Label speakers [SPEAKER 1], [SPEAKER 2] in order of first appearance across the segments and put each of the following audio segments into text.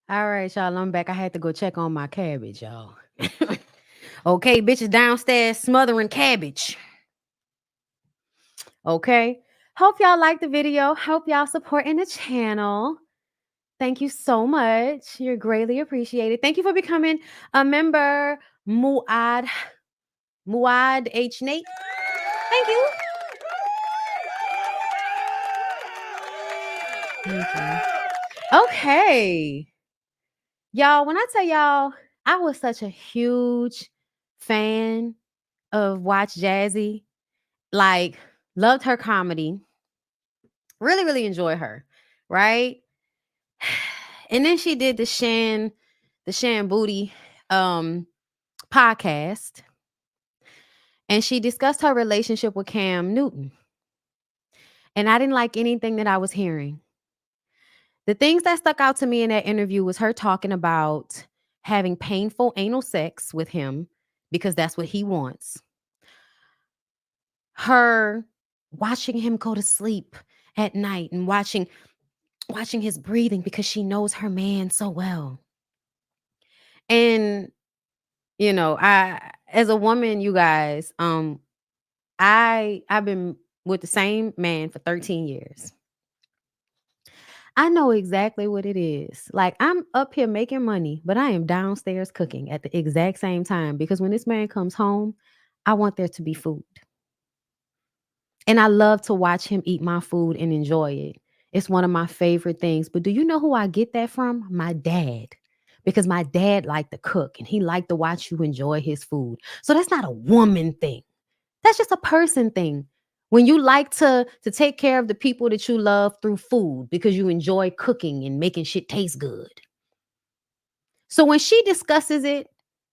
[SPEAKER 1] All right, y'all. I'm back. I had to go check on my cabbage, y'all. Okay, bitches downstairs smothering cabbage. Okay. Hope y'all like the video. Hope y'all supporting the channel. Thank you so much. You're greatly appreciated. Thank you for becoming a member, Muad H. Nate. Thank you. Thank you. Okay. Y'all, when I tell y'all, I was such a huge fan of Watch Jazzy. Like, loved her comedy. Really, really enjoy her. Right? And then she did the Shan Booty podcast. And she discussed her relationship with Cam Newton. And I didn't like anything that I was hearing. The things that stuck out to me in that interview was her talking about having painful anal sex with him because that's what he wants. Her watching him go to sleep at night and watching his breathing because she knows her man so well. And you know, I as a woman, you guys, I've been with the same man for 13 years. I know exactly what it is. Like, I'm up here making money, but I am downstairs cooking at the exact same time because when this man comes home, I want there to be food. And I love to watch him eat my food and enjoy it. It's one of my favorite things. But do you know who I get that from? My dad. Because my dad liked to cook and he liked to watch you enjoy his food. So that's not a woman thing. That's just a person thing. When you like to take care of the people that you love through food because you enjoy cooking and making shit taste good. So when she discusses it,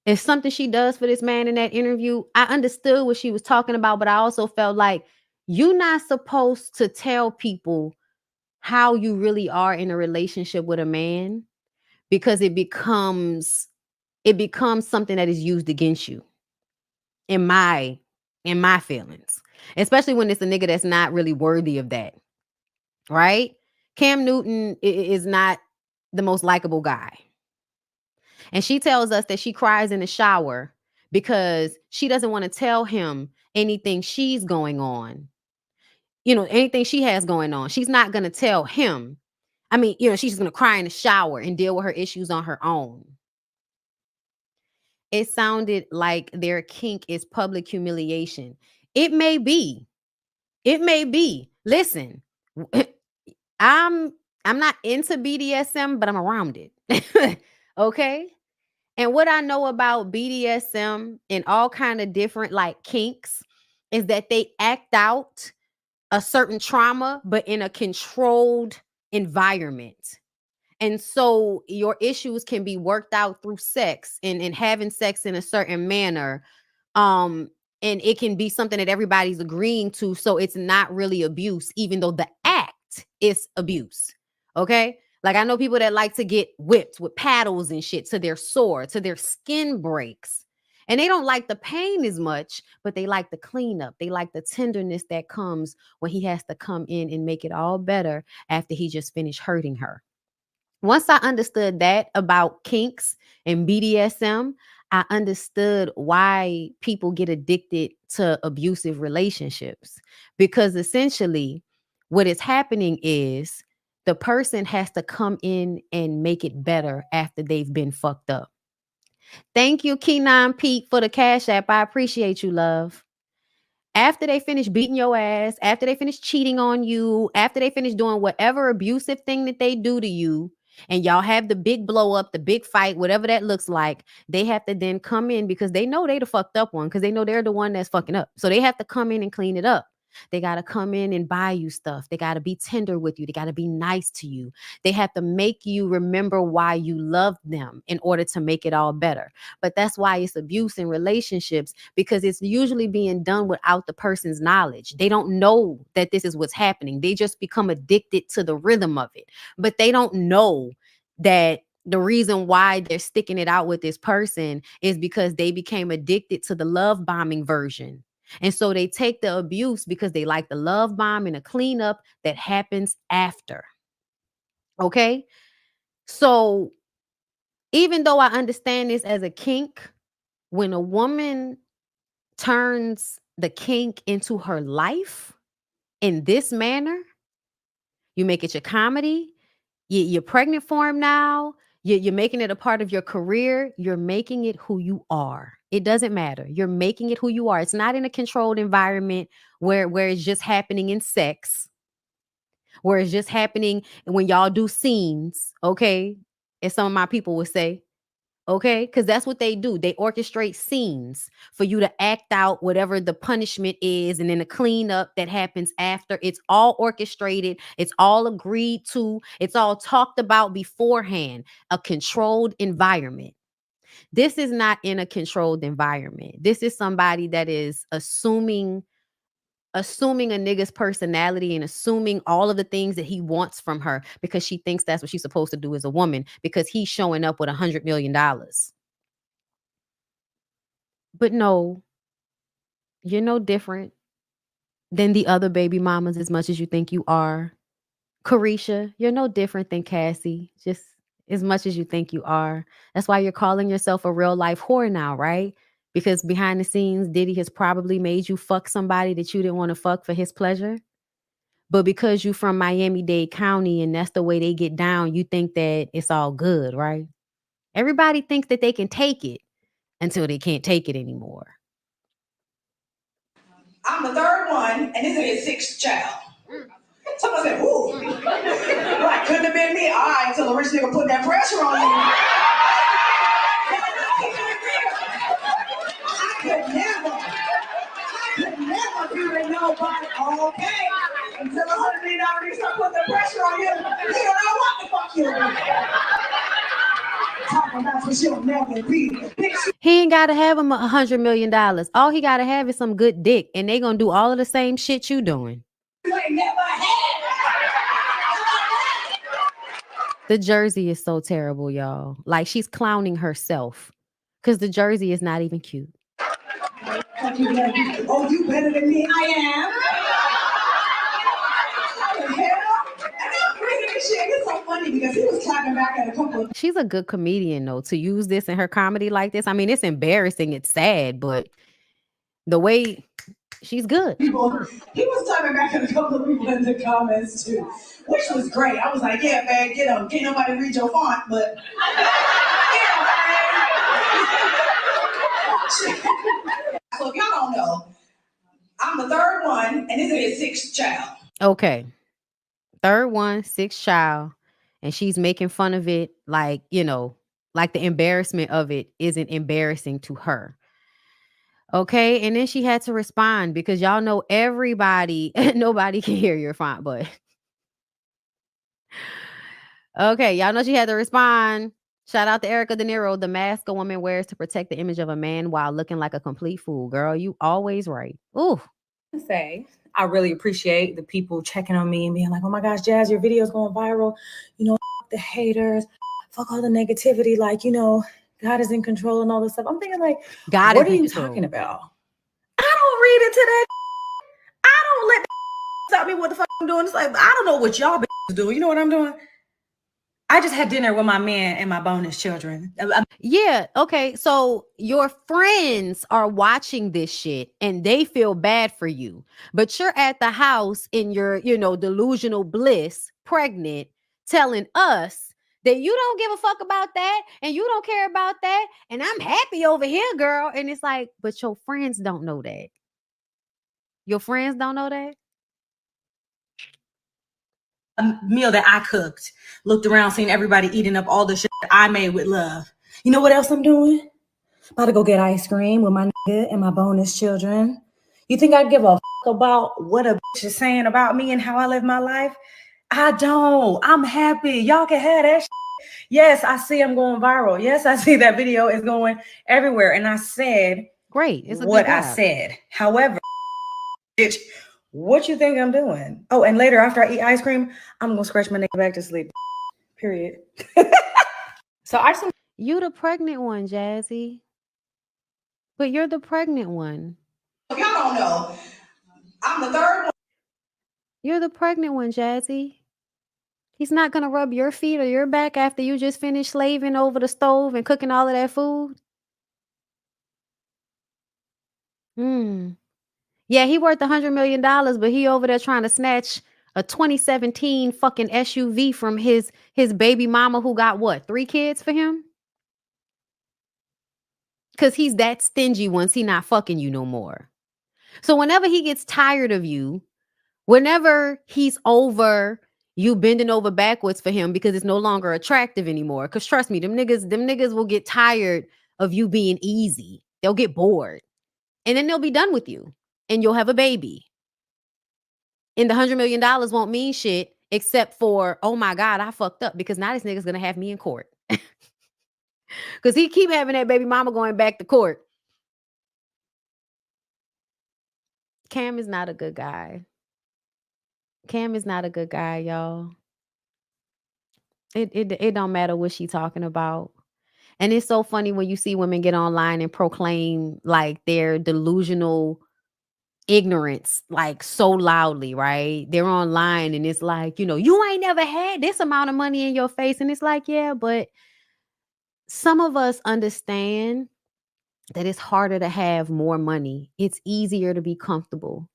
[SPEAKER 1] it's something she does for this man in that interview. I understood what she was talking about, but I also felt like you're not supposed to tell people how you really are in a relationship with a man because it becomes something that is used against you in my feelings, especially when it's a nigga that's not really worthy of that, right? Cam Newton is not the most likable guy. And she tells us that she cries in the shower because she doesn't want to tell him anything she's going on. You know, anything she has going on. She's not going to tell him. I mean, you know, she's going to cry in the shower and deal with her issues on her own. It sounded like their kink is public humiliation. It may be. It may be. Listen, I'm not into BDSM, but I'm around it. Okay? And what I know about BDSM and all kind of different like kinks is that they act out a certain trauma, but in a controlled environment. And so your issues can be worked out through sex and having sex in a certain manner. And it can be something that everybody's agreeing to. So it's not really abuse, even though the act is abuse. Okay. Like I know people that like to get whipped with paddles and shit to their sore, to their skin breaks. And they don't like the pain as much, but they like the cleanup. They like the tenderness that comes when he has to come in and make it all better after he just finished hurting her. Once I understood that about kinks and BDSM, I understood why people get addicted to abusive relationships. Because essentially, what is happening is the person has to come in and make it better after they've been fucked up. Thank you, Keenan Pete, for the Cash App. I appreciate you, love. After they finish beating your ass, after they finish cheating on you, after they finish doing whatever abusive thing that they do to you, and y'all have the big blow up, the big fight, whatever that looks like, they have to then come in because they know they the fucked up one because they know they're the one that's fucking up. So they have to come in and clean it up. They got to come in and buy you stuff. They got to be tender with you. They got to be nice to you. They have to make you remember why you love them in order to make it all better. But that's why it's abuse in relationships, because it's usually being done without the person's knowledge. They don't know that this is what's happening. They just become addicted to the rhythm of it. But they don't know that the reason why they're sticking it out with this person is because they became addicted to the love bombing version. And so they take the abuse because they like the love bomb and a cleanup that happens after. Okay? So even though I understand this as a kink, when a woman turns the kink into her life in this manner, you make it your comedy, you're pregnant for him now, you're making it a part of your career, you're making it who you are. It doesn't matter. You're making it who you are. It's not in a controlled environment where it's just happening in sex, where it's just happening when y'all do scenes, okay? As some of my people would say, okay? Because that's what they do. They orchestrate scenes for you to act out whatever the punishment is, and then the cleanup that happens after. It's all orchestrated. It's all agreed to. It's all talked about beforehand. A controlled environment. This is not in a controlled environment. This is somebody that is assuming a nigga's personality and assuming all of the things that he wants from her because she thinks that's what she's supposed to do as a woman because he's showing up with $100 million. But no, you're no different than the other baby mamas as much as you think you are. Carisha, you're no different than Cassie, just as much as you think you are. That's why you're calling yourself a real life whore now, right? Because behind the scenes, Diddy has probably made you fuck somebody that you didn't want to fuck for his pleasure. But because you from Miami-Dade County and that's the way they get down, you think that it's all good, right? Everybody thinks that they can take it until they can't take it anymore.
[SPEAKER 2] I'm the third one, and this is his sixth child. Someone said, ooh. Right, couldn't have been me. All right, until the rich nigga put that pressure on you. I could never be with nobody. Okay. Until $100 million start putting the pressure on you, you don't know what the fuck you're doing. Talking about what you'll never be.
[SPEAKER 1] He ain't got to have him $100 million. All he got to have is some good dick, and they gonna do all of the same shit you doing.
[SPEAKER 2] You ain't never had.
[SPEAKER 1] The jersey is so terrible, y'all. Like she's clowning herself because the jersey is not even cute.
[SPEAKER 2] Oh, you better than me? I am. It's so funny because he was talking back at a couple of...
[SPEAKER 1] She's a good comedian, though, to use this in her comedy like this. I mean, it's embarrassing. It's sad, but the way she's good.
[SPEAKER 2] People, he was talking back at a couple of people in the comments, too, which was great. I was like, yeah, man, get him. Can't nobody read your font, but... Yeah, so if y'all don't know, I'm the third one, and this is his sixth child.
[SPEAKER 1] Okay. Third one, sixth child, and she's making fun of it like, like the embarrassment of it isn't embarrassing to her. Okay, and then she had to respond because y'all know everybody, nobody can hear your font, but okay, y'all know she had to respond. Shout out to Erica De Niro, the mask a woman wears to protect the image of a man while looking like a complete fool. Girl, you always right. Ooh.
[SPEAKER 3] I really appreciate the people checking on me and being like, oh my gosh, Jazz, your video's going viral. The haters, fuck all the negativity. Like, God is in control and all this stuff. I'm thinking like,
[SPEAKER 1] God,
[SPEAKER 3] what are you talking about? I don't read into that. I don't let stop me what the fuck I'm doing. It's like, I don't know what y'all do. You know what I'm doing? I just had dinner with my man and my bonus children.
[SPEAKER 1] Yeah. Okay. So your friends are watching this shit and they feel bad for you, but you're at the house in your, delusional bliss, pregnant, telling us that you don't give a fuck about that and you don't care about that. And I'm happy over here, girl. And it's like, but your friends don't know that. Your friends don't know that.
[SPEAKER 3] A meal that I cooked, looked around, seen everybody eating up all the shit I made with love. You know what else I'm doing? About to go get ice cream with my nigga and my bonus children. You think I give a fuck about what a bitch is saying about me and how I live my life? I don't. I'm happy. Y'all can have that shit. Yes, I see I'm going viral. Yes, I see that video is going everywhere. And I said,
[SPEAKER 1] great. It's
[SPEAKER 3] what I said. However, bitch, what you think I'm doing? Oh, and later after I eat ice cream, I'm going to scratch my nigga back to sleep. Period. So
[SPEAKER 1] you the pregnant one, Jazzy. But you're the pregnant one.
[SPEAKER 2] If y'all don't know, I'm the third one.
[SPEAKER 1] You're the pregnant one, Jazzy. He's not gonna rub your feet or your back after you just finished slaving over the stove and cooking all of that food. Yeah, he worth $100 million, but he over there trying to snatch a 2017 fucking SUV from his baby mama who got what, 3 kids for him? Cause he's that stingy once he not fucking you no more. So whenever he gets tired of you, whenever he's over you bending over backwards for him because it's no longer attractive anymore. Cause trust me, them niggas will get tired of you being easy. They'll get bored. And then they'll be done with you. And you'll have a baby. And the $100 million won't mean shit except for, oh my God, I fucked up because now this nigga's gonna have me in court. Cause he keep having that baby mama going back to court. Cam is not a good guy. Cam is not a good guy, y'all. It don't matter what she talking about. And it's so funny when you see women get online and proclaim like their delusional ignorance like so loudly, right? They're online and it's like, you ain't never had this amount of money in your face. And it's like, yeah, but some of us understand that it's harder to have more money. It's easier to be comfortable.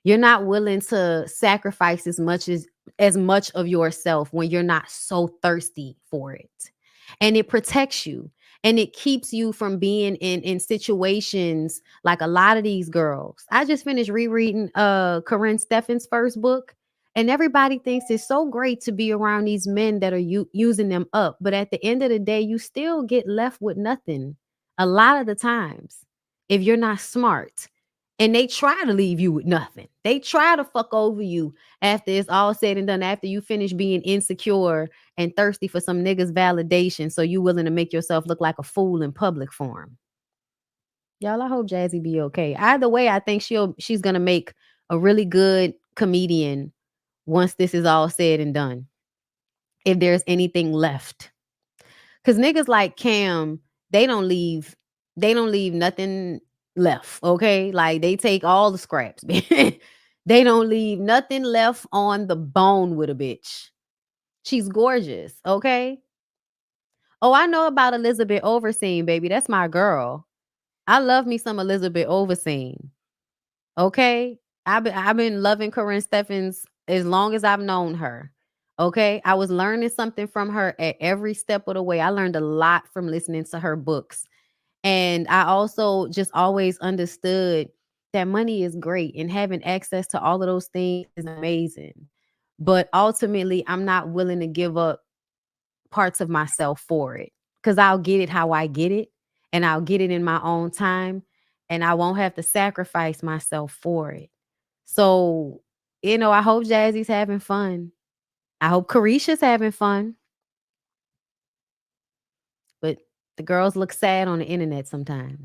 [SPEAKER 1] You're not willing to sacrifice as much of yourself when you're not so thirsty for it. And it protects you and it keeps you from being in situations like a lot of these girls. I just finished rereading Corinne Steffen's first book, and everybody thinks it's so great to be around these men that are using them up, but at the end of the day you still get left with nothing a lot of the times if you're not smart. And they try to leave you with nothing. They try to fuck over you after it's all said and done, after you finish being insecure and thirsty for some niggas validation, so you willing to make yourself look like a fool in public for him. Y'all, I hope Jazzy be okay. Either way, I think she's gonna make a really good comedian once this is all said and done. If there's anything left. Cause niggas like Cam, they don't leave nothing left. Okay. Like they take all the scraps. They don't leave nothing left on the bone with a bitch. She's gorgeous. Okay. Oh, I know about Elizabeth Overseen, baby. That's my girl. I love me some Elizabeth Overseen. Okay. I've been loving Corinne Steffens as long as I've known her. Okay. I was learning something from her at every step of the way. I learned a lot from listening to her books. And I also just always understood that money is great and having access to all of those things is amazing. But ultimately, I'm not willing to give up parts of myself for it, because I'll get it how I get it and I'll get it in my own time and I won't have to sacrifice myself for it. So, I hope Jazzy's having fun. I hope Carisha's having fun. But the girls look sad on the internet sometimes.